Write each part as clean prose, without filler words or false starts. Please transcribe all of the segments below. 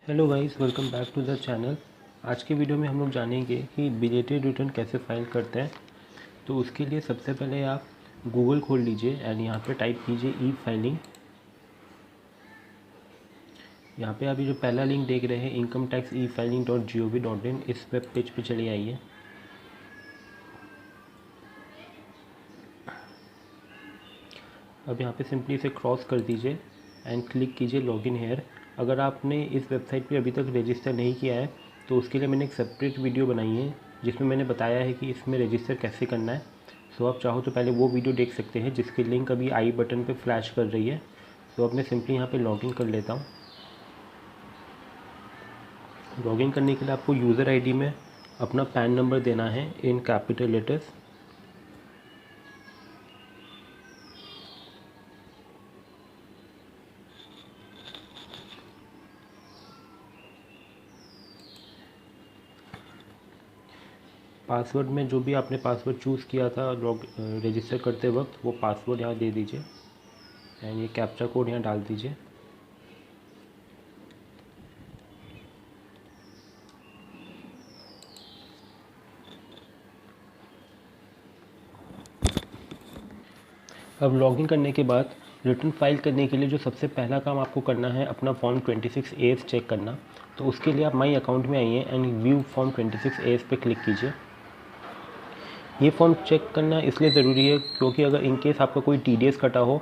Hello guys, welcome back to the channel. आज के video में हम लोग जानेंगे कि बिलेटेड रिटर्न कैसे फाइल करते हैं। तो उसके लिए सबसे पहले आप गूगल खोल लीजिए एंड यहाँ पे टाइप कीजिए ई फाइलिंग। यहाँ पे आप ये जो पहला लिंक देख रहे हैं income tax e filing .gov.in, इस वेब पेज पे चले आइए। अब यहाँ पे सिंपली इसे क्रॉस कर दीजिए एंड क्लिक कीजिए लॉगिन हेयर। अगर आपने इस वेबसाइट पे अभी तक रजिस्टर नहीं किया है तो उसके लिए मैंने एक सेपरेट वीडियो बनाई है जिसमें मैंने बताया है कि इसमें रजिस्टर कैसे करना है। सो आप चाहो तो पहले वो वीडियो देख सकते हैं जिसकी लिंक अभी आई बटन पे फ्लैश कर रही है। सो अब मैं सिंपली यहाँ पे लॉगिन कर लेता हूँ। लॉगिन करने के लिए आपको यूज़र आईडी में अपना पैन नंबर देना है इन कैपिटल लेटर्स। पासवर्ड में जो भी आपने पासवर्ड चूज़ किया था रजिस्टर करते वक्त वो पासवर्ड यहाँ दे दीजिए एंड ये कैप्चा कोड यहाँ डाल दीजिए। अब लॉगिन करने के बाद रिटर्न फाइल करने के लिए जो सबसे पहला काम आपको करना है अपना फॉर्म 26A चेक करना। तो उसके लिए आप माई अकाउंट में आइए एंड व्यू फॉर्म 26A पे क्लिक कीजिए। ये फॉर्म चेक करना इसलिए ज़रूरी है क्योंकि अगर इन केस आपका कोई TDS कटा हो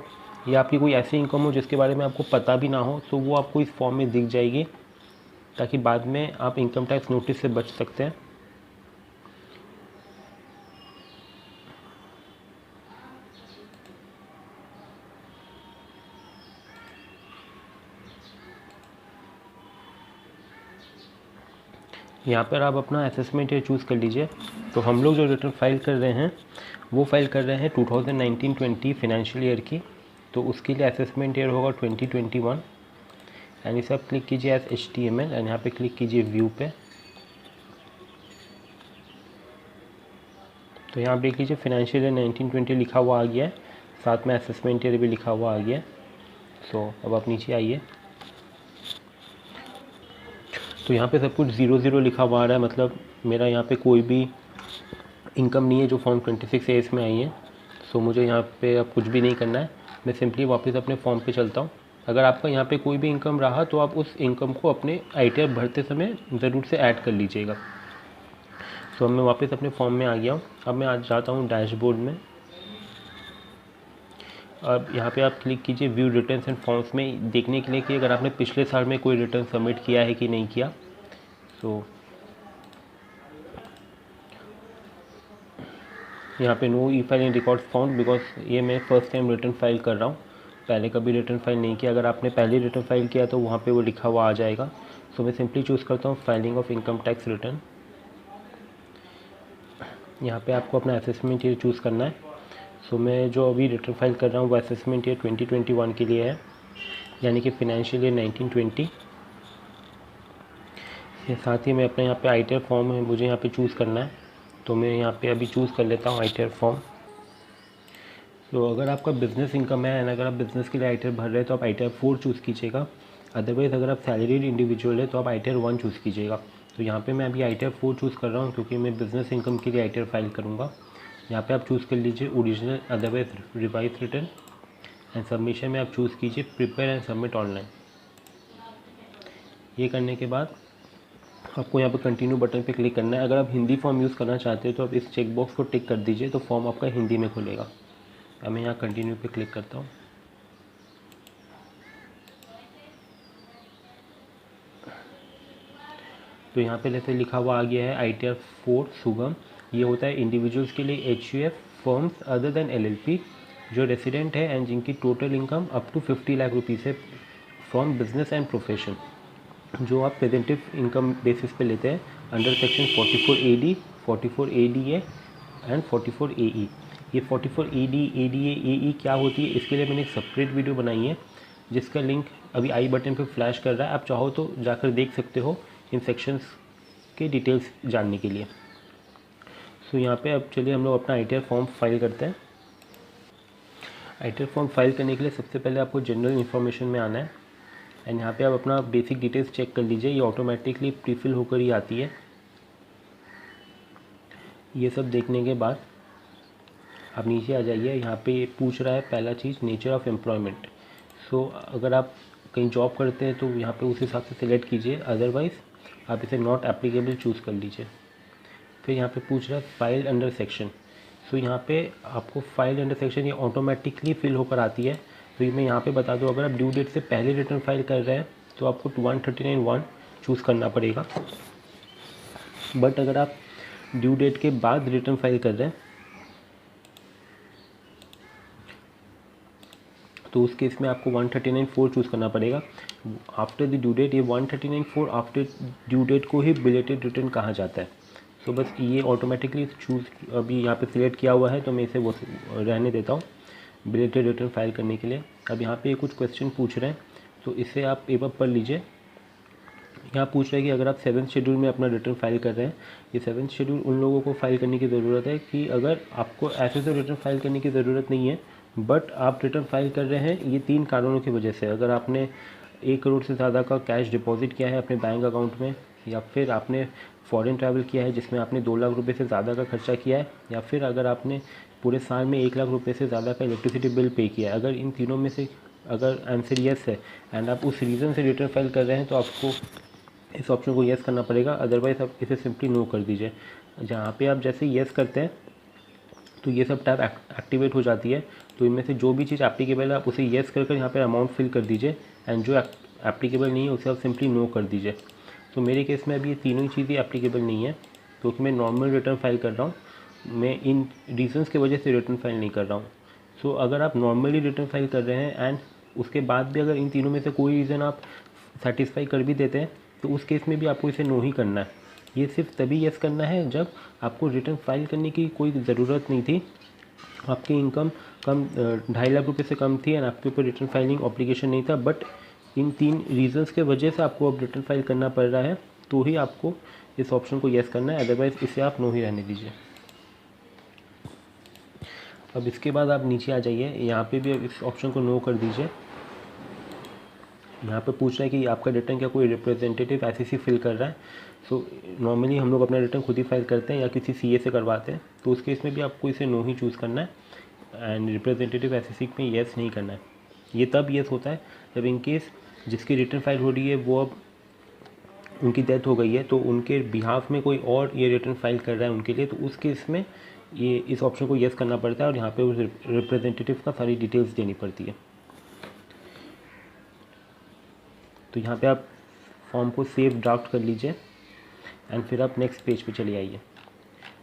या आपकी कोई ऐसी इनकम हो जिसके बारे में आपको पता भी ना हो तो वो आपको इस फॉर्म में दिख जाएगी, ताकि बाद में आप इनकम टैक्स नोटिस से बच सकते हैं। यहाँ पर आप अपना असेसमेंट ईयर चूज़ कर लीजिए। तो हम लोग जो रिटर्न फाइल कर रहे हैं वो फाइल कर रहे हैं 2019-20 फाइनेंशियल ईयर की। तो उसके लिए असेसमेंट ईयर होगा 2021 एंड इसे आप क्लिक कीजिए एज HTML एंड यहाँ पे क्लिक कीजिए व्यू पे। तो यहाँ आप देख लीजिए फाइनेंशियल ईयर 1920 लिखा हुआ आ गया है, साथ में असेसमेंट ईयर भी लिखा हुआ आ गया है। सो अब आप नीचे आइए तो यहाँ पे सब कुछ 00 लिखा हुआ आ रहा है, मतलब मेरा यहाँ पे कोई भी इनकम नहीं है जो फॉर्म 26A में आई है। सो मुझे यहाँ पे अब कुछ भी नहीं करना है, मैं सिंपली वापस अपने फॉर्म पे चलता हूँ। अगर आपका यहाँ पे कोई भी इनकम रहा तो आप उस इनकम को अपने ITR भरते समय ज़रूर से ऐड कर लीजिएगा। सो अब मैं वापस अपने फॉर्म में आ गया हूँ। अब मैं आज जाता हूँ डैशबोर्ड में। अब यहाँ पे आप क्लिक कीजिए व्यू रिटर्न्स एंड फॉर्म्स में देखने के लिए कि अगर आपने पिछले साल में कोई रिटर्न सबमिट किया है कि नहीं किया। सो यहाँ पे no E filing record found because ये मैं फ़र्स्ट टाइम रिटर्न फाइल कर रहा हूँ, पहले कभी रिटर्न फाइल नहीं किया। अगर आपने पहले रिटर्न फाइल किया तो वहाँ पे वो लिखा हुआ आ जाएगा। सो मैं सिंपली चूज़ करता हूँ filing of income tax return. यहाँ पे आपको अपना असेसमेंट ईयर चूज़ करना है। सो मैं जो अभी रिटर्न फाइल कर रहा हूँ वो असेसमेंट ईयर 2021 के लिए है, यानी कि फिनेंशियल ईयर 1920। साथ ही मैं अपने यहाँ पे ITR फॉर्म है मुझे यहाँ पे चूज़ करना है, तो मैं यहाँ पे अभी चूज़ कर लेता हूँ ITR फॉर्म। तो अगर आपका बिज़नेस इनकम है एंड अगर आप बिज़नेस के लिए ITR भर रहे हैं तो आप ITR 4 चूज़ कीजिएगा। अदरवाइज़ अगर आप सैलरीड इंडिविजुअल है तो आप ITR 1 चूज़ कीजिएगा। तो यहाँ पे मैं अभी ITR 4 चूज़ कर रहा हूँ क्योंकि मैं बिज़नेस इनकम के लिए ITR फाइल करूँगा। यहाँ पे आप चूज़ कर लीजिए original otherwise revise return and submission में आप चूज़ कीजिए प्रिपेयर एंड सबमिट ऑनलाइन। ये करने के बाद आपको यहाँ पर कंटिन्यू बटन पे क्लिक करना है। अगर आप हिंदी फॉर्म यूज़ करना चाहते हैं तो आप इस चेक बॉक्स को टिक कर दीजिए, तो फॉर्म आपका हिंदी में खुलेगा। अब मैं यहाँ कंटिन्यू पे क्लिक करता हूँ। तो यहाँ पे जैसे लिखा हुआ आ गया है ITR 4 सुगम, ये होता है इंडिविजुअल्स के लिए HUF firms other than LLP जो रेसिडेंट है एंड जिनकी total income up to 50 lakh rupees है फ्रॉम बिजनेस एंड प्रोफेशन, जो आप प्रेजेंटिव इनकम बेसिस पे लेते हैं under section 44AD 44ADA and 44AE। ये 44AD ADA AE क्या होती है इसके लिए मैंने एक सेपरेट वीडियो बनाई है जिसका लिंक अभी आई बटन पे फ्लैश कर रहा है, आप चाहो तो जाकर देख सकते हो इन सेक्शंस के डिटेल्स जानने के लिए। सो यहाँ पे अब चलिए हम लोग अपना ITR फॉर्म फाइल करते हैं। ITR फॉर्म फाइल करने के लिए सबसे पहले आपको जनरल इन्फॉर्मेशन में आना है एंड यहाँ पे आप अपना बेसिक डिटेल्स चेक कर लीजिए, ये ऑटोमेटिकली प्रीफिल होकर ही आती है। ये सब देखने के बाद आप नीचे आ जाइए, यहाँ पे पूछ रहा है पहला चीज़ नेचर ऑफ़ एम्प्लॉयमेंट। सो अगर आप कहीं जॉब करते हैं तो यहाँ पे उस हिसाब से सिलेक्ट कीजिए, अदरवाइज़ आप इसे नॉट एप्लीकेबल चूज़ कर लीजिए। फिर यहाँ पे पूछ रहा है फाइल अंडर सेक्शन। सो यहाँ पे आपको फाइल अंडर सेक्शन ये ऑटोमेटिकली फिल होकर आती है। तो ये मैं यहाँ पे बता दूँ, अगर आप ड्यू डेट से पहले रिटर्न फाइल कर रहे हैं तो आपको 139(1) चूज़ करना पड़ेगा। बट अगर आप ड्यू डेट के बाद रिटर्न फाइल कर रहे हैं तो उस केस में आपको 139(4) चूज़ करना पड़ेगा। आफ्टर द ड्यू डेट ये 139(4) आफ्टर ड्यू डेट को ही बिलेटेड रिटर्न कहा जाता है। तो बस ये ऑटोमेटिकली चूज़ अभी यहाँ पे सिलेक्ट किया हुआ है तो मैं इसे वो रहने देता हूँ बिलेटेड रिटर्न फाइल करने के लिए। अब यहाँ पे कुछ क्वेश्चन पूछ रहे हैं तो इसे आप एक बार पढ़ लीजिए। यहाँ पूछ रहे हैं कि अगर आप 7th शेड्यूल में अपना रिटर्न फाइल कर रहे हैं, ये 7th शेड्यूल उन लोगों को फाइल करने की ज़रूरत है कि अगर आपको ऐसे तो रिटर्न फाइल करने की ज़रूरत नहीं है, बट आप रिटर्न फाइल कर रहे हैं ये 3 कारणों की वजह से। अगर आपने 1 करोड़ से ज़्यादा का कैश डिपॉजिट किया है अपने बैंक अकाउंट में, या फिर आपने फॉरेन ट्रैवल किया है जिसमें आपने 2 लाख रुपये से ज़्यादा का खर्चा किया है, या फिर अगर आपने पूरे साल में 1 लाख रुपये से ज़्यादा का इलेक्ट्रिसिटी बिल पे किया है। अगर इन तीनों में से अगर आंसर येस है एंड आप उस रीज़न से रिटर्न फाइल कर रहे हैं तो आपको इस ऑप्शन को येस करना पड़ेगा, अदरवाइज़ आप इसे सिंपली नो कर दीजिए। जहाँ पे आप जैसे येस करते हैं तो ये सब टैब एक्टिवेट हो जाती है। तो इनमें से जो भी चीज़ एप्लीकेबल है आप उसे येस कर यहाँ पे अमाउंट फिल कर दीजिए, एंड जो एप्लीकेबल नहीं है उसे आप सिंपली नो कर दीजिए। तो मेरे केस में अभी ये तीनों ही चीज़ें एप्लीकेबल नहीं है, तो मैं नॉर्मल रिटर्न फाइल कर रहा हूँ। मैं इन रीजंस की वजह से रिटर्न फाइल नहीं कर रहा हूँ। सो अगर आप नॉर्मली रिटर्न फाइल कर रहे हैं एंड उसके बाद भी अगर इन तीनों में से कोई रीज़न आप सेटिस्फाई कर भी देते हैं तो उस केस में भी आपको इसे नो ही करना है। ये सिर्फ तभी येस करना है जब आपको रिटर्न फाइल करने की कोई ज़रूरत नहीं थी, आपकी इनकम कम 2.5 लाख रुपये से कम थी एंड आपके ऊपर रिटर्न फाइलिंग ऑब्लिगेशन नहीं था, बट इन 3 रीजंस के वजह से आपको अब रिटर्न फाइल करना पड़ रहा है, तो ही आपको इस ऑप्शन को येस करना है, अदरवाइज़ इसे आप नो ही रहने दीजिए। अब इसके बाद आप नीचे आ जाइए, यहाँ पे भी इस ऑप्शन को नो कर दीजिए। यहाँ पे पूछ रहा है कि आपका रिटर्न क्या कोई रिप्रेजेंटेटिव एसईसी फिल कर रहा है। सो नॉर्मली हम लोग अपना रिटर्न खुद ही फाइल करते हैं या किसी सीए से करवाते हैं, तो उस केस में भी आपको इसे नो ही चूज़ करना है एंड रिप्रेजेंटेटिव एसईसी में येस नहीं करना है। ये तब येस होता है जब इन केस जिसकी रिटर्न फाइल हो रही है वो अब उनकी डेथ हो गई है, तो उनके बिहाफ में कोई और ये रिटर्न फाइल कर रहा है उनके लिए, तो उस केस में ये इस ऑप्शन को येस करना पड़ता है और यहाँ पे उस रिप्रेजेंटेटिव का सारी डिटेल्स देनी पड़ती है। तो यहाँ पे आप फॉर्म को सेव ड्राफ्ट कर लीजिए एंड फिर आप नेक्स्ट पेज पे चले आइए।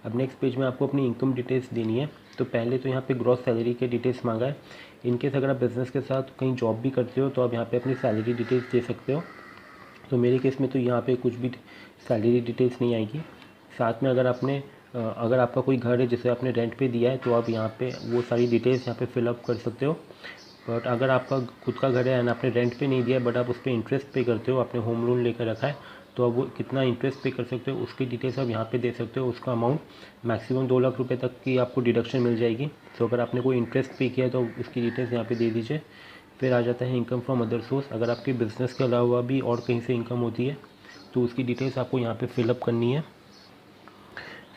अब नेक्स्ट पेज में आपको अपनी इनकम डिटेल्स देनी है। तो पहले तो यहाँ पे ग्रॉस सैलरी के डिटेल्स मांगा है। इनकेस अगर आप बिज़नेस के साथ कहीं जॉब भी करते हो तो आप यहाँ पे अपनी सैलरी डिटेल्स दे सकते हो। तो मेरे केस में तो यहाँ पे कुछ भी सैलरी डिटेल्स नहीं आएगी। साथ में अगर आपका कोई घर है जिसे आपने रेंट पे दिया है तो आप यहाँ पे वो सारी डिटेल्स यहाँ पे फिलअप कर सकते हो। बट अगर आपका खुद का घर है एंड आपने रेंट पे नहीं दिया है बट आप उस पर इंटरेस्ट पे करते हो, आपने होम लोन लेकर रखा है, तो आप वो कितना इंटरेस्ट पे कर सकते हो उसकी डिटेल्स आप यहाँ पे दे सकते हो। उसका अमाउंट मैक्सिमम 2 लाख रुपए तक की आपको डिडक्शन मिल जाएगी। तो अगर आपने कोई इंटरेस्ट पे किया है तो उसकी डिटेल्स यहाँ पे दे दीजिए। फिर आ जाता है इनकम फ्रॉम अदर सोर्स। अगर आपके बिज़नेस के अलावा भी और कहीं से इनकम होती है तो उसकी डिटेल्स आपको यहाँ पे फिलअप करनी है।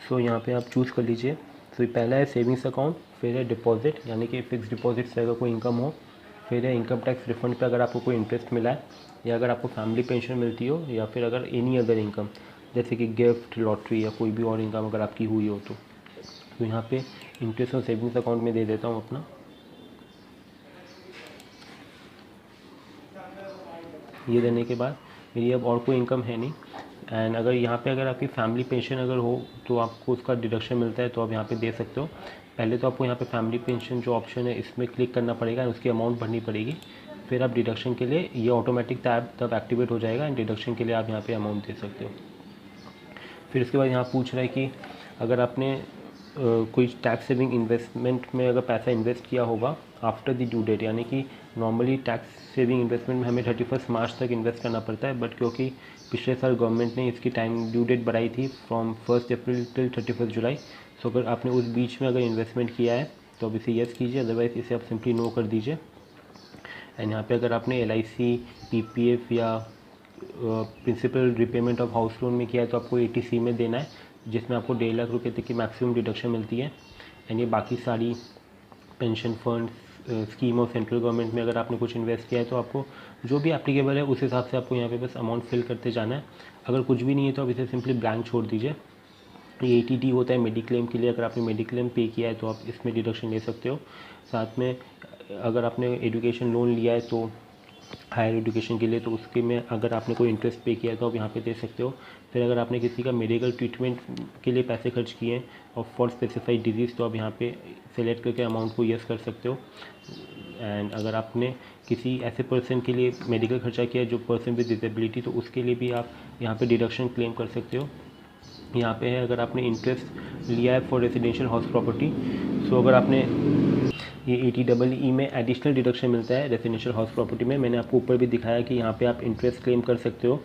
सो यहाँ पे आप चूज़ कर लीजिए। तो पहला है सेविंग्स अकाउंट, फिर है डिपॉजिट यानी कि फ़िक्स डिपॉजिट से अगर कोई इनकम हो, फिर है इनकम टैक्स रिफंड पे अगर आपको कोई इंटरेस्ट मिला है, या अगर आपको फैमिली पेंशन मिलती हो, या फिर अगर एनी अदर इनकम जैसे कि गिफ्ट, लॉटरी या कोई भी और इनकम अगर आपकी हुई हो तो यहाँ पे इंटरेस्ट और सेविंग्स अकाउंट में दे देता हूँ अपना। ये देने के बाद मेरी अब और कोई इनकम है नहीं एंड अगर यहाँ पे अगर आपकी फैमिली पेंशन अगर हो तो आपको उसका डिडक्शन मिलता है, तो आप यहाँ पे दे सकते हो। पहले तो आपको यहाँ पे फैमिली पेंशन जो ऑप्शन है इसमें क्लिक करना पड़ेगा, उसकी अमाउंट भरनी पड़ेगी। फिर आप डिडक्शन के लिए ये ऑटोमेटिक टैब तब एक्टिवेट हो जाएगा एंड डिडक्शन के लिए आप यहाँ पे अमाउंट दे सकते हो। फिर उसके बाद यहाँ पूछ रहा है कि अगर आपने कोई टैक्स सेविंग इन्वेस्टमेंट में अगर पैसा इन्वेस्ट किया होगा आफ्टर द ड्यू डेट, यानी कि नॉर्मली टैक्स सेविंग इन्वेस्टमेंट में हमें 31 मार्च तक इन्वेस्ट करना पड़ता है, बट क्योंकि पिछले साल गवर्नमेंट ने इसकी टाइम ड्यू डेट बढ़ाई थी फ्रॉम 1 अप्रैल टिल 31 जुलाई। सो अगर आपने उस बीच में अगर इन्वेस्टमेंट किया है तो अब इसे येस कीजिए, अदरवाइज़ इसे आप सिंपली नो कर दीजिए। एंड यहाँ पे अगर आपने LIC, PPF या principal repayment of house loan में किया है तो आपको ATC में देना है, जिसमें आपको 1.5 लाख रुपये तक की मैक्सिमम डिडक्शन मिलती है। एंड ये बाकी सारी pension fund scheme of central government में अगर आपने कुछ इन्वेस्ट किया है तो आपको जो भी एप्लीकेबल है उस हिसाब से आपको यहाँ पे बस अमाउंट फिल करते जाना है। अगर कुछ भी नहीं है तो आप इसे सिंपली ब्लैंक छोड़ दीजिए। ये ATD होता है मेडिक्लेम के लिए, अगर आपने मेडिक्लेम पे किया है तो आप इसमें डिडक्शन ले सकते हो। साथ में अगर आपने एजुकेशन लोन लिया है तो हायर एजुकेशन के लिए, तो उसके में अगर आपने कोई इंटरेस्ट पे किया है तो आप यहाँ पे दे सकते हो। फिर अगर आपने किसी का मेडिकल ट्रीटमेंट के लिए पैसे खर्च किए हैं और फॉर स्पेसिफाइड डिजीज़, तो आप यहाँ पे सेलेक्ट करके अमाउंट को यस कर सकते हो। एंड अगर आपने किसी ऐसे पर्सन के लिए मेडिकल खर्चा किया है जो पर्सन विद डिसेबिलिटी, तो उसके लिए भी आप यहाँ पे डिडक्शन क्लेम कर सकते हो। यहाँ पे है अगर आपने इंटरेस्ट लिया है फॉर रेजिडेंशियल हाउस प्रॉपर्टी, सो अगर आपने ये ATEE में एडिशनल डिडक्शन मिलता है रेजिडेंशियल हाउस प्रॉपर्टी में। मैंने आपको ऊपर भी दिखाया कि यहाँ पे आप इंटरेस्ट क्लेम कर सकते हो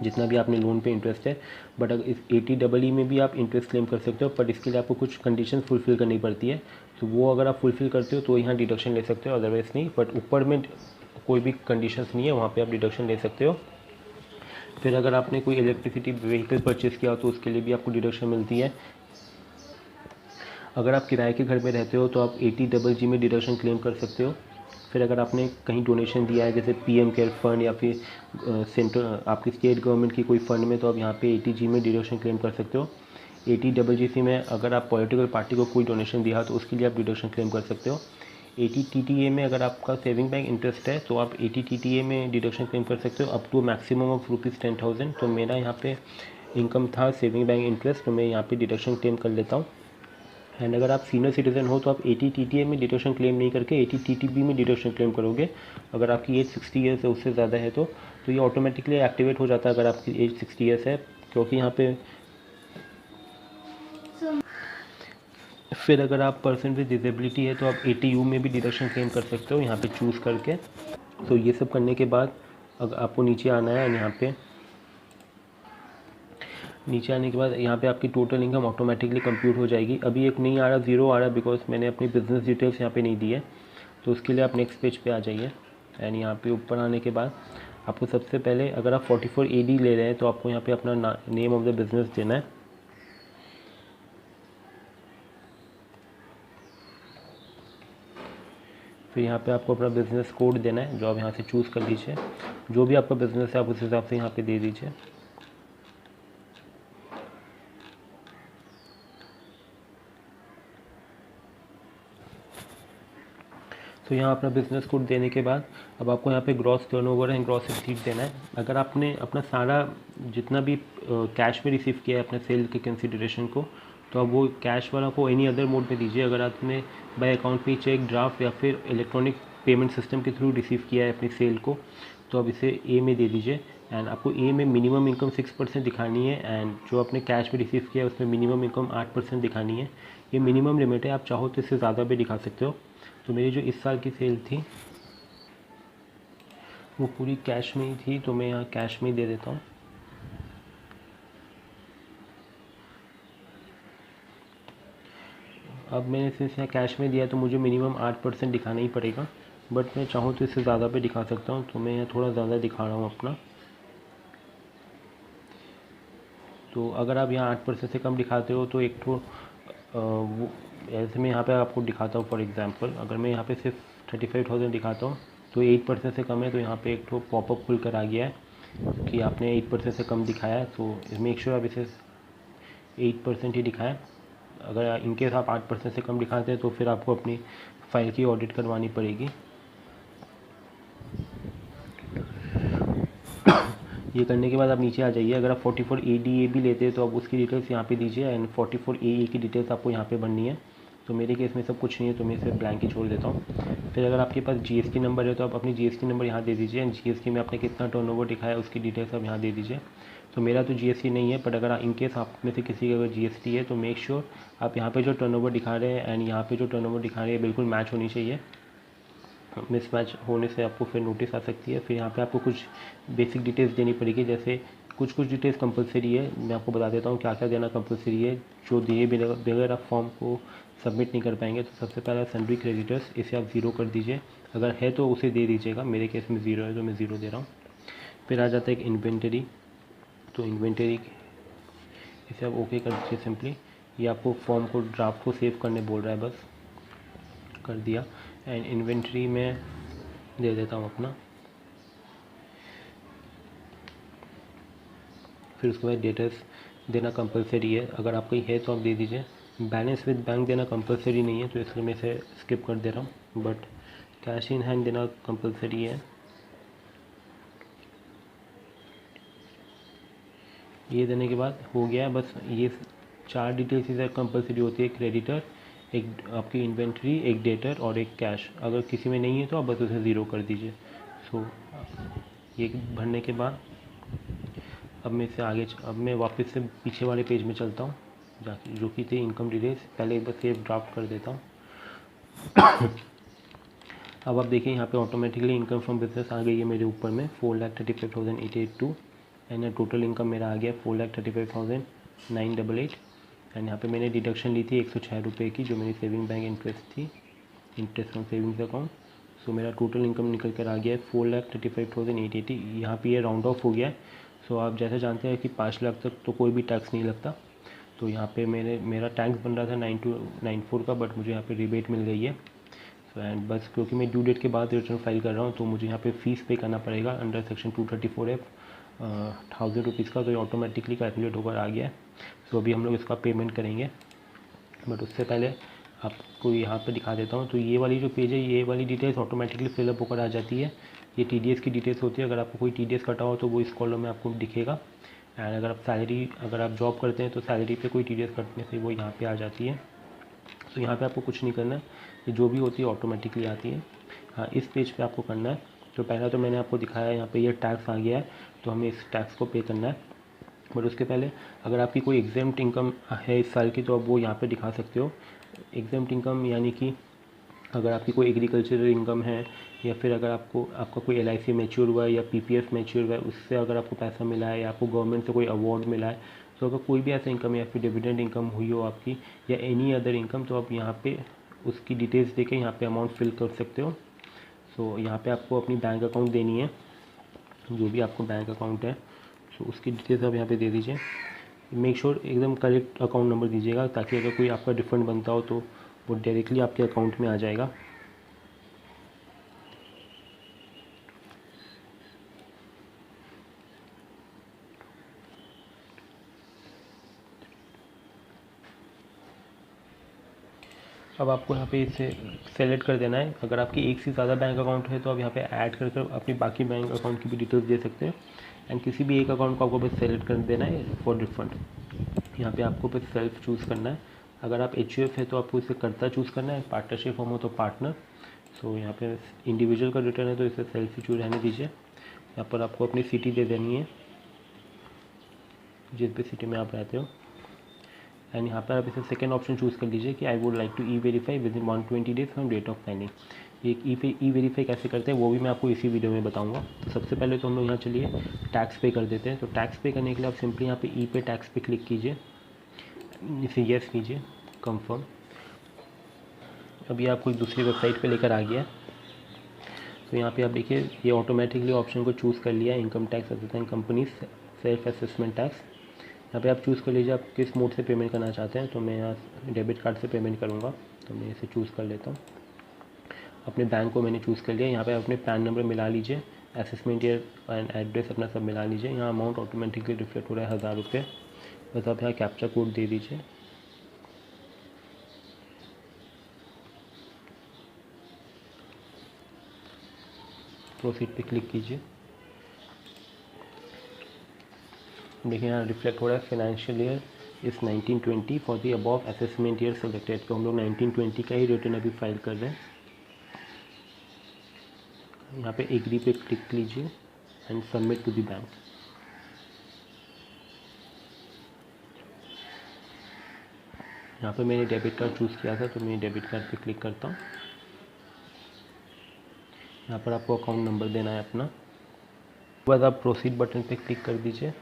जितना भी आपने लोन पे इंटरेस्ट है, बट अगर इस ATEE में भी आप इंटरेस्ट क्लेम कर सकते हो, बट इसके लिए आपको कुछ कंडीशन फुलफ़िल करनी पड़ती है। तो वो अगर आप फुलफ़िल करते हो तो यहाँ डिडक्शन ले सकते हो, अदरवाइज़ नहीं। बट ऊपर में कोई भी कंडीशंस नहीं है, वहाँ पे आप डिडक्शन ले सकते हो। फिर अगर आपने कोई इलेक्ट्रिसिटी व्हीकल परचेज़ किया हो तो उसके लिए भी आपको डिडक्शन मिलती है। अगर आप किराए के घर में रहते हो तो आप ATEE में डिडक्शन क्लेम कर सकते हो। फिर अगर आपने कहीं डोनेशन दिया है जैसे PM केयर फंड या फिर सेंट्रल आपकी स्टेट गवर्नमेंट की कोई फंड में, तो आप यहाँ पे ATG में डिडक्शन क्लेम कर सकते हो। ATGC में अगर आप पॉलिटिकल पार्टी को कोई डोनेशन दिया तो उसके लिए आप डिडक्शन क्लेम कर सकते हो। ATTTA में अगर आपका सेविंग बैंक इंटरेस्ट है तो आप ATTTA में डिडक्शन क्लेम कर सकते हो अप टू मैक्सिमम ऑफ ₹10,000। तो मेरा यहाँ पे इनकम था सेविंग बैंक इंटरेस्ट, तो मैं यहाँ पे डिडक्शन क्लेम कर लेता हूँ। एंड अगर आप सीनियर सिटीज़न हो तो आप ATTTA में डिडक्शन क्लेम नहीं करके ATTB में डिडक्शन क्लेम करोगे। अगर आपकी एज 60 ईयर्स है उससे ज़्यादा है तो ये ऑटोमेटिकली एक्टिवेट हो जाता है अगर आपकी एज 60 ईयर्स है, क्योंकि यहाँ पे फिर अगर आप पर्सन विद डिसेबिलिटी है तो आप ATU में भी डिडक्शन क्लेम कर सकते हो यहाँ पे चूज़ करके। तो ये सब करने के बाद अगर आपको नीचे आना है, यहाँ पे नीचे आने के बाद यहाँ पे आपकी टोटल इनकम ऑटोमेटिकली कंप्यूट हो जाएगी। अभी एक नहीं आ रहा, ज़ीरो आ रहा, बिकॉज मैंने अपनी बिजनेस डिटेल्स यहाँ पे नहीं दी है। तो उसके लिए आप नेक्स्ट पेज पे आ जाइए। एंड यहाँ पे ऊपर आने के बाद आपको सबसे पहले अगर आप 44 AD ले रहे हैं तो आपको यहाँ पे अपना नेम ऑफ द बिज़नेस देना है। फिर यहाँ पे आपको अपना बिज़नेस कोड देना है जो आप यहाँ से चूज़ कर लीजिए। जो भी आपका बिज़नेस है आप उस हिसाब से यहाँ पे दे दीजिए। तो यहाँ अपना बिज़नेस कोड देने के बाद अब आपको यहाँ पे gross turnover and gross receipt देना है। अगर आपने अपना सारा जितना भी कैश में रिसीव किया है अपने सेल के कंसिडरेशन को, तो अब वो कैश वाला को एनी अदर मोड में दीजिए। अगर आपने बाय अकाउंट पे चेक, ड्राफ्ट या फिर इलेक्ट्रॉनिक पेमेंट सिस्टम के थ्रू रिसीव किया है अपनी सेल को, तो अब इसे ए में दे दीजिए। एंड आपको ए में मिनिमम इनकम 6% दिखानी है, एंड जो आपने कैश में रिसीव किया है उसमें मिनिमम इनकम 8% दिखानी है। ये मिनिमम लिमिट है, आप चाहो तो इससे ज़्यादा भी दिखा सकते हो। तो मेरी जो इस साल की सेल थी वो पूरी कैश में ही थी, तो मैं यहाँ कैश में ही दे देता हूँ। अब मैंने सिर्फ यहाँ कैश में दिया तो मुझे मिनिमम 8% दिखाना ही पड़ेगा, बट मैं चाहूँ तो इससे ज़्यादा भी दिखा सकता हूँ। तो मैं यहाँ थोड़ा ज़्यादा दिखा रहा हूँ अपना। तो अगर आप यहाँ 8% से कम दिखाते हो तो एक तो वो ऐसे मैं यहाँ पे आपको दिखाता हूँ। फॉर एग्जांपल अगर मैं यहाँ पे सिर्फ 35,000 दिखाता हूँ तो 8% से कम है, तो यहाँ पे एक तो पॉपअप खुल कर आ गया है कि आपने 8% से कम दिखाया है। तो मेक श्योर आप इसे 8% ही दिखाएं। अगर इनकेस आप 8% से कम दिखाते हैं तो फिर आपको अपनी फ़ाइल की ऑडिट करवानी पड़ेगी। ये करने के बाद आप नीचे आ जाइए। अगर आप 44 ADA भी लेते हैं तो आप उसकी डिटेल्स यहाँ पे दीजिए, एंड 44 AE की डिटेल्स आपको यहाँ पे भरनी है। तो मेरे केस में सब कुछ नहीं है तो मैं इसे ब्लैंक ही छोड़ देता हूँ। फिर अगर आपके पास GST नंबर है तो आप अपनी GST नंबर यहाँ दे दीजिए, एंड GST में आपने कितना टर्नओवर दिखाया है उसकी डिटेल्स आप यहाँ दे दीजिए। तो मेरा तो GST नहीं है, बट अगर इनकेस आप में से किसी का अगर GST है तो मेक श्योर आप यहाँ पे जो टर्नओवर दिखा रहे हैं एंड यहाँ पे जो टर्नओवर दिखा रहे हैं बिल्कुल मैच होनी चाहिए। मिसमैच होने से आपको फिर नोटिस आ सकती है। फिर यहाँ पे आपको कुछ बेसिक डिटेल्स देनी पड़ेगी, जैसे कुछ डिटेल्स कंपलसरी है। मैं आपको बता देता हूँ क्या क्या देना कंपलसरी है। जो दिए बगैर आप फॉर्म को सबमिट नहीं कर पाएंगे। तो सबसे पहला सन्ड्री क्रेडिटर्स, इसे आप ज़ीरो कर दीजिए। अगर है तो उसे दे दीजिएगा, मेरे केस में 0 है तो मैं 0 दे रहा हूँ। फिर आ जाता है एक इन्वेंटरी, तो इन्वेंटरी इसे आप ओके कर दीजिए सिंपली। ये आपको फॉर्म को ड्राफ्ट को सेव करने बोल रहा है, बस कर दिया। एंड इन्वेंटरी में दे देता हूँ अपना। फिर उसके बाद डेटर्स देना कंपलसरी है, अगर आपका है तो आप दे दीजिए। बैलेंस विद बैंक देना कंपलसरी नहीं है, तो इसलिए मैं इसे स्किप कर दे रहा हूँ, बट कैश इन हैंड देना कंपलसरी है। ये देने के बाद हो गया है, बस ये 4 डिटेल्स इधर कंपलसरी होती है, क्रेडिटर, एक आपकी इन्वेंट्री, एक डेटर और एक कैश। अगर किसी में नहीं है तो आप बस उसे 0 कर दीजिए। सो ये भरने के बाद अब मैं इससे आगे अब मैं वापस से पीछे वाले पेज में चलता हूँ, जाके जो कि थी इनकम डिटेल्स। पहले एक बार सेव ड्राफ्ट कर देता हूँ। अब आप देखिए यहाँ पे ऑटोमेटिकली इनकम फ्रॉम बिजनेस आ गई है मेरे ऊपर में 4,35,882 एंड टोटल इनकम मेरा आ गया 4,35,988। एंड यहाँ पे मैंने डिडक्शन ली थी 106 रुपये की, जो मेरी सेविंग बैंक इंटरेस्ट थी, इंटरेस्ट ऑन सेविंग्स अकाउंट। सो मेरा टोटल इनकम निकल कर आ गया है 4,35,880। यहाँ पे ये राउंड ऑफ हो गया है। सो आप जैसे जानते हैं कि 5 लाख तक तो कोई भी टैक्स नहीं लगता। तो यहाँ पे मेरा टैक्स बन रहा था 9294 का, बट मुझे यहाँ पे रिबेट मिल गई है। सो एंड बस क्योंकि मैं ड्यू डेट के बाद रिटर्न फाइल कर रहा हूँ, तो मुझे यहाँ पे फ़ीस पे करना पड़ेगा अंडर सेक्शन 234F 1000 रुपीज़ का। तो ये ऑटोमेटिकली कैलकुलेट होकर आ गया है। सो अभी हम लोग इसका पेमेंट करेंगे, बट उससे पहले आपको यहाँ पे दिखा देता हूँ। तो ये वाली जो पेज है, ये वाली डिटेल्स ऑटोमेटिकली फिलअप होकर आ जाती है। ये TDS की डिटेल्स होती है, अगर आपको कोई TDS कटा हो तो वो इस कॉलम में आपको दिखेगा। एंड अगर आप जॉब करते हैं तो सैलरी पे कोई TDS कटने से वो यहाँ पे आ जाती है। तो यहाँ पे आपको कुछ नहीं करना है, ये जो भी होती है ऑटोमेटिकली आती है। हाँ, इस पेज पे आपको करना है। तो पहला तो मैंने आपको दिखाया, यहाँ पे ये टैक्स आ गया है, तो हमें इस टैक्स को पे करना है। बट उसके पहले अगर आपकी कोई एग्जाम्प्ट इनकम है इस साल की, तो आप वो यहाँ पे दिखा सकते हो। एग्जाम्प्ट इनकम यानी कि अगर आपकी कोई एग्रीकल्चरल इनकम है, या फिर अगर आपका कोई LIC मैच्योर हुआ है या PPF मैच्योर हुआ है, उससे अगर आपको पैसा मिला है या आपको गवर्नमेंट से कोई अवार्ड मिला है, तो अगर कोई भी ऐसा इनकम या फिर डिविडेंड इनकम हुई हो आपकी, या एनी अदर इनकम, तो आप यहाँ पे उसकी डिटेल्स देके यहाँ पे अमाउंट फिल कर सकते हो। सो यहाँ पे आपको अपनी बैंक अकाउंट देनी है, जो भी आपको बैंक अकाउंट है, सो उसकी डिटेल्स आप यहाँ पे दे दीजिए। मेक श्योर एकदम करेक्ट अकाउंट नंबर दीजिएगा, ताकि अगर कोई आपका रिफंड बनता हो तो वो डायरेक्टली आपके अकाउंट में आ जाएगा। अब आपको यहाँ पे इसे सेलेक्ट कर देना है। अगर आपकी एक से ज़्यादा बैंक अकाउंट है तो आप यहाँ पे ऐड कर कर अपनी बाकी बैंक अकाउंट की भी डिटेल्स दे सकते हैं। एंड किसी भी एक अकाउंट को आपको बस सेलेक्ट कर देना है फॉर रिफंड। यहाँ पे आपको बस सेल्फ चूज़ करना है। अगर आप HUF है तो आपको इसे कर्ता चूज़ करना है, पार्टनरशिप फॉर्म हो तो पार्टनर। सो यहाँ पे इंडिविजुअल का रिटर्न है तो इसे सेल्फ ही चूज रहने दीजिए। यहाँ पर आपको अपनी सिटी दे देनी है, जिस भी सिटी में आप रहते हो। एंड यहाँ पर आप इसे सेकेंड ऑप्शन चूज़ कर लीजिए कि I would like to e verify within 120 days from date of signing. ये E-वेरीफाई कैसे करते हैं वो भी मैं आपको इसी वीडियो में बताऊंगा। तो सबसे पहले तो हम लोग यहाँ चलिए टैक्स पे कर देते हैं। तो टैक्स पे करने के लिए आप सिंपली यहाँ पे पे टैक्स पे क्लिक कीजिए, इसे येस कीजिए, कंफर्म। अभी आपको दूसरी वेबसाइट पे लेकर आ गया। तो यहाँ पे आप देखिए ये ऑटोमेटिकली ऑप्शन को चूज़ कर लिया, income tax other than company self assessment tax. यहाँ पे आप चूज़ कर लीजिए आप किस मोड से पेमेंट करना चाहते हैं। तो मैं यहाँ डेबिट कार्ड से पेमेंट करूँगा, तो मैं इसे चूज़ कर लेता हूँ। अपने बैंक को मैंने चूज़ कर लिया। यहाँ पे आप अपने पैन नंबर मिला लीजिए, असेसमेंट ईयर एंड एड्रेस अपना सब मिला लीजिए। यहाँ अमाउंट ऑटोमेटिकली रिफ्लेक्ट हो रहा है 1000 रुपये। बस आप यहाँ कैप्चा कोड दे दीजिए। प्रोसीड पे क्लिक कीजिए। देखिए यहाँ रिफ्लेक्ट हो रहा है फाइनेंशियल ईयर इस 1920 for the above assessment year selected. तो हम लोग 1920 का ही रिटर्न अभी फाइल कर रहे हैं। यहाँ पे एग्री पे क्लिक कीजिए and submit to the bank. यहाँ पे मैंने डेबिट कार्ड चूज़ किया था, तो मैं डेबिट कार्ड पे क्लिक करता हूँ। यहाँ पर आपको अकाउंट नंबर देना है अपना। उसके बाद आप प्रोसीड बटन पे क्लिक कर दीजिए।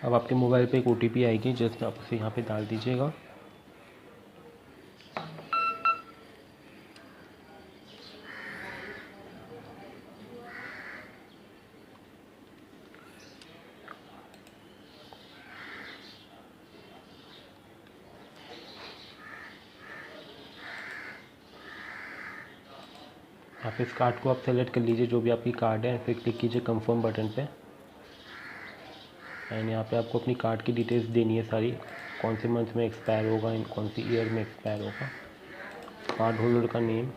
अब आपके मोबाइल पे एक OTP आएगी, जस्ट आप उसे यहाँ पे डाल दीजिएगा। आप इस कार्ड को आप सेलेक्ट कर लीजिए, जो भी आपकी कार्ड है, फिर क्लिक कीजिए कंफर्म बटन पे। एंड यहाँ पे आपको अपनी कार्ड की डिटेल्स देनी है सारी, कौन से मंथ में एक्सपायर होगा, कौन सी ईयर में एक्सपायर होगा, कार्ड होल्डर का नेम,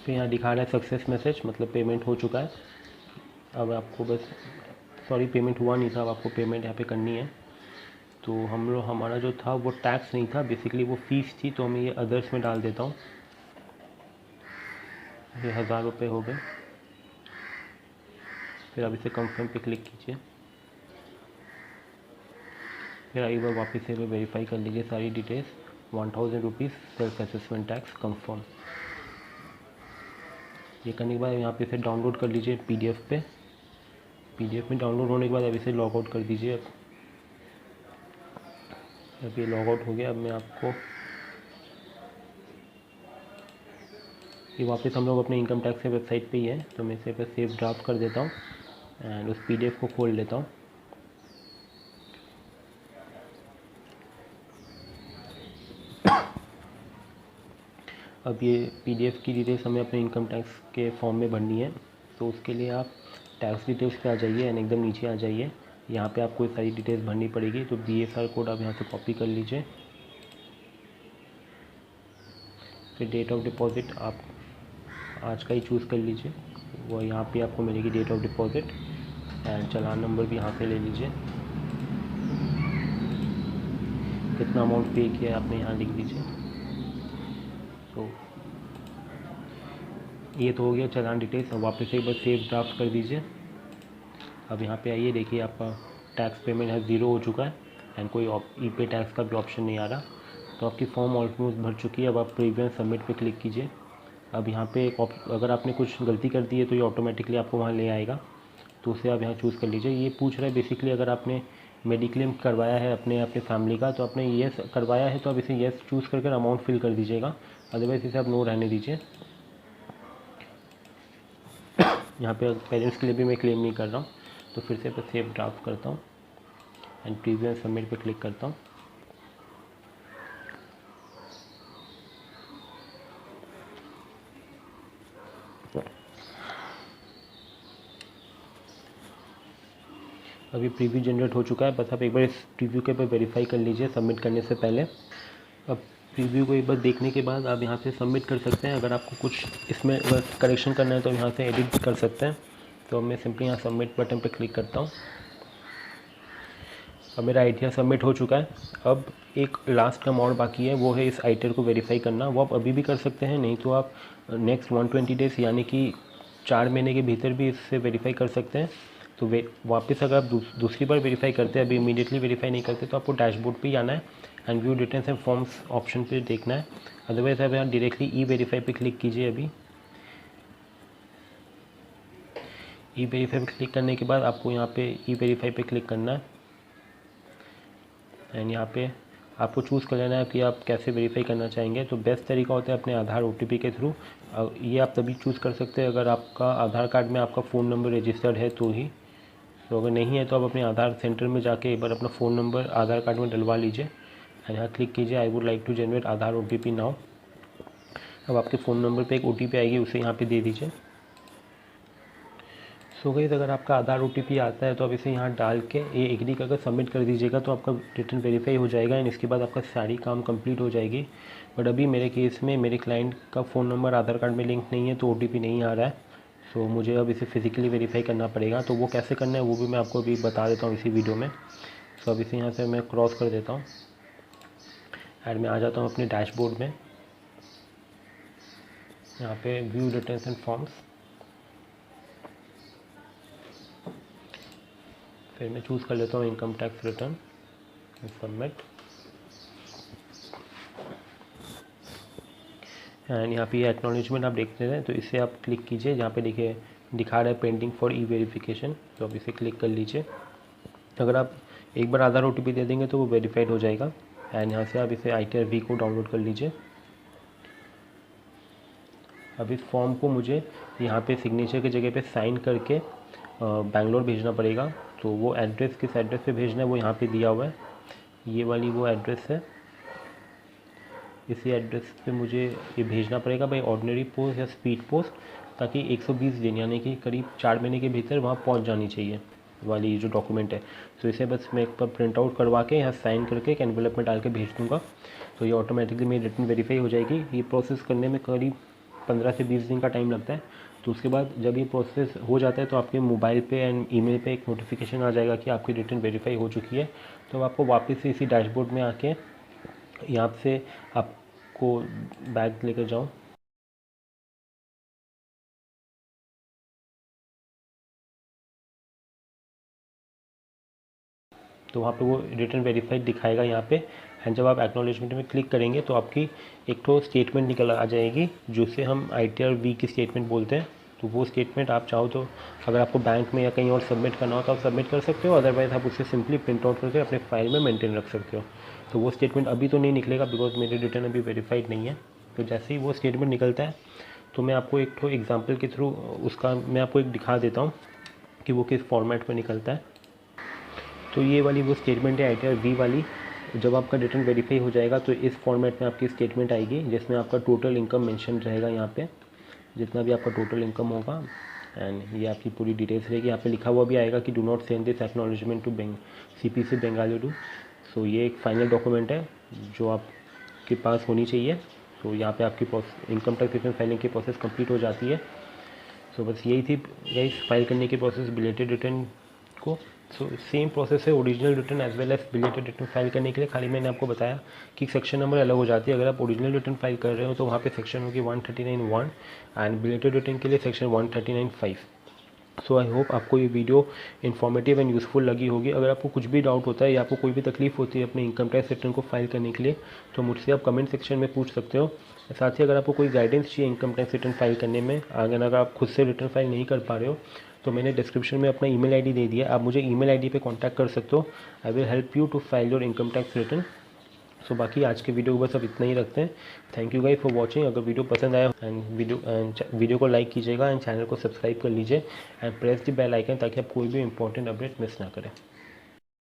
फिर यहाँ दिखा रहा है सक्सेस मैसेज, मतलब पेमेंट हो चुका है। अब आपको बस, सॉरी पेमेंट हुआ नहीं था, अब आपको पेमेंट यहाँ पे करनी है। तो हमारा जो था वो टैक्स नहीं था, बेसिकली वो फ़ीस थी, तो मैं ये अदर्स में डाल देता हूँ। ये 1000 रुपये हो गए। फिर अब इसे कंफर्म पे क्लिक कीजिए। फिर एक बार वापस से वेरीफाई कर लीजिए सारी details. 1000 rupees self assessment tax confirm. ये करने के बाद यहाँ पे इसे डाउनलोड कर लीजिए PDF पे। PDF में डाउनलोड होने के बाद अब इसे लॉग आउट कर दीजिए। अब ये लॉग आउट हो गया। अब मैं आपको ये वापस हम लोग अपने इनकम टैक्स के वेबसाइट पे ही है, तो मैं इसे पे सेव ड्राफ्ट कर देता हूँ एंड उस PDF को खोल लेता हूँ। अब ये PDF की डिटेल्स हमें अपने इनकम टैक्स के फॉर्म में भरनी है, तो उसके लिए आप टैक्स डिटेल्स पे आ जाइए एंड एकदम नीचे आ जाइए। यहाँ पे आपको सारी डिटेल्स भरनी पड़ेगी, तो BSR कोड आप यहाँ से कॉपी कर लीजिए। फिर डेट ऑफ डिपॉज़िट आप आज का ही चूज़ कर लीजिए, वो यहाँ पे आपको मिलेगी date of deposit. And challan number भी यहाँ से ले लीजिए। कितना अमाउंट पे किया है आपने यहाँ लिख दीजिए। तो ये तो हो गया चालान डिटेल्स। अब वापस एक बार सेव ड्राफ्ट कर दीजिए। अब यहाँ पे आइए, देखिए आपका टैक्स पेमेंट है 0 हो चुका है एंड कोई E-पे टैक्स का भी ऑप्शन नहीं आ रहा। तो आपकी फॉर्म ऑलमोस्ट भर चुकी है। अब आप प्रीवियस सबमिट पे क्लिक कीजिए। अब यहाँ पे अगर आपने कुछ गलती कर दी है तो ये ऑटोमेटिकली आपको वहाँ ले आएगा, तो उसे आप यहाँ चूज़ कर लीजिए। ये पूछ रहा है बेसिकली अगर आपने मेडिक्लेम करवाया है अपने फैमिली का, तो आपने येस करवाया है तो आप इसे येस चूज़ करके अमाउंट फिल कर दीजिएगा, अदरवाइज़ इसे आप नो रहने दीजिए। यहाँ पे पेरेंट्स के लिए भी मैं क्लेम नहीं कर रहा हूँ, तो फिर से सेव ड्राफ्ट करता हूँ एंड प्रीवियस सबमिट पे क्लिक करता हूँ। अभी प्रीव्यू जनरेट हो चुका है, बस आप एक बार इस प्रीव्यू के ऊपर वेरीफाई कर लीजिए सबमिट करने से पहले। अब प्रीव्यू को एक बार देखने के बाद आप यहाँ से सबमिट कर सकते हैं। अगर आपको कुछ इसमें करेक्शन करना है तो यहाँ से एडिट कर सकते हैं। तो मैं सिंपली यहाँ सबमिट बटन पर क्लिक करता हूँ। अब मेरा ITR सबमिट हो चुका है। अब एक लास्ट काम और बाकी है, वो है इस ITR को वेरीफाई करना। वो आप अभी भी कर सकते हैं, नहीं तो आप नेक्स्ट 120 डेज़ यानी कि 4 महीने के भीतर भी इससे वेरीफाई कर सकते हैं। तो वापस अगर आप दूसरी बार वेरीफाई करते हैं, अभी इमीडिएटली वेरीफाई नहीं करते, तो आपको डैशबोर्ड पे ही आना है and view details and forms option पे देखना है। अदरवाइज आप यहाँ डायरेक्टली E-वेरीफाई पे क्लिक कीजिए। अभी E-वेरीफाई पे क्लिक करने के बाद आपको यहाँ पे E-वेरीफाई पे क्लिक करना है एंड यहाँ पे आपको चूज़ कर लेना है कि आप कैसे वेरीफाई करना चाहेंगे। तो बेस्ट तरीका होता है अपने आधार OTP के थ्रू। ये आप तभी चूज़ कर सकते हैं अगर आपका आधार कार्ड में आपका फ़ोन नंबर रजिस्टर्ड है तो ही। तो अगर नहीं है तो आप अपने आधार सेंटर में जाके एक बार अपना फ़ोन नंबर आधार कार्ड में डलवा लीजिए एंड यहाँ क्लिक कीजिए I would like to generate Aadhaar OTP now. अब आपके फ़ोन नंबर पे एक OTP आएगी, उसे यहाँ पे दे दीजिए। सो गाइस, अगर आपका आधार OTP आता है तो आप इसे यहाँ डाल के ये एग्री करके सबमिट कर दीजिएगा, तो आपका रिटर्न वेरीफाई हो जाएगा एंड इसके बाद आपका सारी काम कंप्लीट हो जाएगी। बट अभी मेरे केस में मेरे क्लाइंट का फ़ोन नंबर आधार कार्ड में लिंक नहीं है, तो OTP नहीं आ रहा है। सो मुझे अब इसे फ़िज़िकली वेरीफाई करना पड़ेगा। तो वो कैसे करना है वो भी मैं आपको अभी बता देता हूँ इसी वीडियो में। सो अब इसे यहाँ से मैं क्रॉस कर देता हूँ एंड मैं आ जाता हूँ अपने डैशबोर्ड में। यहाँ पे व्यू डिटेल्स एंड फॉर्म्स, फिर मैं चूज़ कर लेता हूँ income tax return, submit. And यहाँ पे एक्नॉलेजमेंट आप देखते हैं तो इसे आप क्लिक कीजिए, जहाँ पे देखिए दिखा रहा है पेंडिंग फॉर ई वेरिफिकेशन, तो आप इसे क्लिक कर लीजिए। अगर आप एक बार आधार OTP दे देंगे तो वो वेरीफाइड हो जाएगा। एंड यहाँ से आप इसे ITR V को डाउनलोड कर लीजिए। अब इस फॉर्म को मुझे यहाँ पे सिग्नेचर की जगह पे साइन करके बैंगलोर भेजना पड़ेगा। तो वो एड्रेस किस एड्रेस पे भेजना है वो यहाँ पे दिया हुआ है, ये वाली वो एड्रेस है। इसी एड्रेस पे मुझे ये भेजना पड़ेगा बाई ऑर्डिनरी पोस्ट या स्पीड पोस्ट, ताकि 120 दिन यानी कि करीब 4 महीने के भीतर वहाँ पहुँच जानी चाहिए वाली जो डॉक्यूमेंट है। तो इसे बस मैं एक बार प्रिंट आउट करवा के यहाँ साइन करके एक एनवेलप में डाल के भेज दूँगा, तो ये ऑटोमेटिकली मेरी रिटर्न वेरीफाई हो जाएगी। ये प्रोसेस करने में करीब 15 से 20 दिन का टाइम लगता है। तो उसके बाद जब ये प्रोसेस हो जाता है तो आपके मोबाइल पे एंड ईमेल पे एक नोटिफिकेशन आ जाएगा कि आपकी रिटर्न वेरीफाई हो चुकी है। तो आपको वापस से इसी डैशबोर्ड में आके यहाँ से आपको बैग लेकर जाऊँ, तो वहाँ पे वो रिटर्न वेरीफाइड दिखाएगा यहाँ पे। एंड जब आप एक्नॉलेजमेंट में क्लिक करेंगे तो आपकी एक तो स्टेटमेंट निकल आ जाएगी, जिसे हम ITR V की स्टेटमेंट बोलते हैं। तो वो स्टेटमेंट आप चाहो तो अगर आपको बैंक में या कहीं और सबमिट करना हो तो आप सबमिट कर सकते हो, अदरवाइज़ आप उससे सिंपली प्रिंट आउट करके अपने फाइल में मेंटेन रख सकते हो। तो वो स्टेटमेंट अभी तो नहीं निकलेगा बिकॉज मेरी रिटर्न अभी वेरीफाइड नहीं है। तो जैसे ही वो स्टेटमेंट निकलता है तो मैं आपको एक तो एग्जाम्पल के थ्रू उसका मैं आपको एक दिखा देता हूँ कि वो किस फॉर्मेट में निकलता है। तो ये वाली वो स्टेटमेंट है ITR V वाली। जब आपका रिटर्न वेरीफाई हो जाएगा तो इस फॉर्मेट में आपकी स्टेटमेंट आएगी, जिसमें आपका टोटल इनकम मेंशन रहेगा यहाँ पे, जितना भी आपका टोटल इनकम होगा। एंड ये आपकी पूरी डिटेल्स रहेगी। यहाँ पे लिखा हुआ भी आएगा कि do not send this acknowledgement to CPC Bengaluru. So ये एक फाइनल डॉक्यूमेंट है जो आपके पास होनी चाहिए। तो यहाँ पे आपकी इनकम टैक्स रिटर्न फाइलिंग की प्रोसेस कंप्लीट हो जाती है। सो बस यही थी गाइस फाइल करने की प्रोसेस बिलेटेड रिटर्न को। सो सेम प्रोसेस है original return as well as belated return file करने के लिए, खाली मैंने आपको बताया कि सेक्शन नंबर अलग हो जाती है। अगर आप ओरिजिनल रिटर्न फाइल कर रहे हो तो वहाँ पे सेक्शन होगी 139(1) एंड बिलेटेड रिटर्न के लिए सेक्शन 139(5). सो आई होप आपको ये वीडियो इन्फॉर्मेटिव एंड यूज़फुल लगी होगी। अगर आपको कुछ भी डाउट होता है या आपको कोई भी तकलीफ होती है अपने इनकम टैक्स रिटर्न को फाइल करने के लिए तो मुझसे आप कमेंट सेक्शन में पूछ सकते हो। साथ ही अगर आपको कोई गाइडेंस चाहिए इनकम टैक्स रिटर्न फाइल करने में, अगर आप खुद से रिटर्न फाइल नहीं कर पा रहे हो तो मैंने डिस्क्रिप्शन में अपना ईमेल आईडी दे दिया, आप मुझे ईमेल आईडी पे कांटेक्ट कर सकते हो। I will help you to file your income tax return. So बाकी आज के वीडियो को बस अब इतना ही रखते हैं। Thank you guys for watching. अगर वीडियो पसंद आया एंड वीडियो को लाइक कीजिएगा एंड चैनल को सब्सक्राइब कर लीजिए and press the bell icon ताकि आप कोई भी इंपॉर्टेंट अपडेट मिस ना करें।